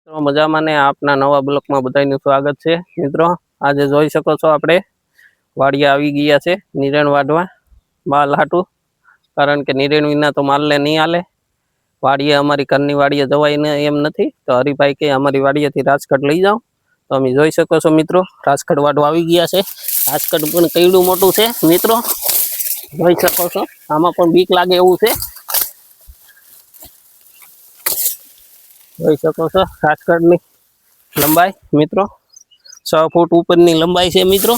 મિત્રો મજામાં ને આપના નવા બ્લોકમાં બધાનું સ્વાગત છે। મિત્રો આજે જોઈ શકો છો આપણે વાડિયા આવી ગયા છે નિરણ વાડવા માલ હાટું, કારણ કે નિરણ વિના તો માલને નહીં હાલે। વાડીએ અમારી ઘરની વાડીએ જવાય ને એમ નથી, તો હરિભાઈ કે અમારી વાડીએથી રાજખડ લઈ જાઓ। તો અમે જોઈ શકો છો મિત્રો રાજખડ વાડવા આવી ગયા છે। રાજખડ પણ કઈડું મોટું છે મિત્રો, જોઈ શકો છો। આમાં પણ બીક લાગે એવું છે, જોઈ શકો છો। રાજખડની લંબાઈ મિત્રો 6 ફૂટ ઉપરની લંબાઈ છે મિત્રો।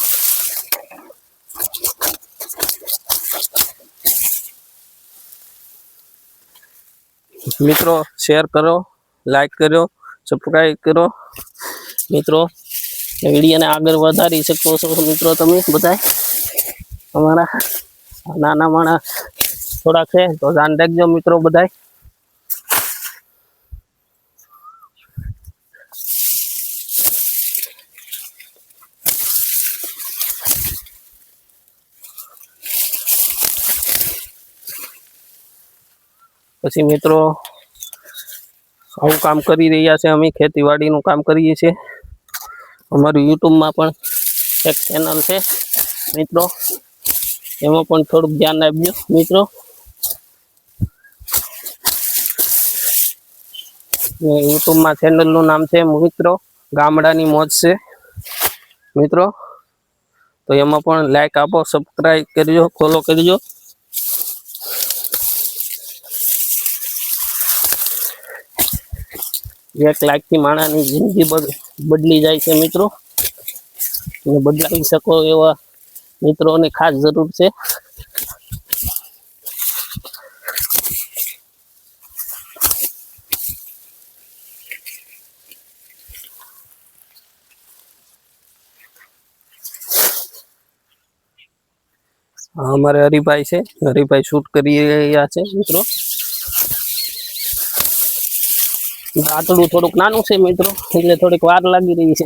મિત્રો શેર કરો, લાઈક કરો, સબસ્ક્રાइब કરો મિત્રો। વિડીયોને આગળ વધારી શકો છો મિત્રો તમે બધા। અમારા નાના માણસ થોડાક છે તો ધ્યાન રાખજો મિત્રો બધા। પછી મિત્રો આવું કામ કરી રહ્યા છે, અમે ખેતીવાડીનું કામ કરીએ છીએ। અમારું યુટ્યુબમાં પણ એક ચેનલ છે મિત્રો, એમાં પણ થોડુંક ધ્યાન આપજો મિત્રો। યુટ્યુબમાં ચેનલનું નામ છે મિત્રો ગામડાની મોજ છે મિત્રો। તો એમાં પણ લાઈક આપો, સબસ્ક્રાઇબ કરજો, ફોલો કરજો। એક લાઈક થી માણસની જિંદગી બદલી જાય છે મિત્રો, અને બદલાવી શકો એવા મિત્રોની ખાસ જરૂર છે। हमारे हरिभाई से हरिभाई शूट કરી રહ્યા છે મિત્રો। આટલું થોડુંક નાનું છે મિત્રો, એટલે થોડીક વાર લાગી રહી છે।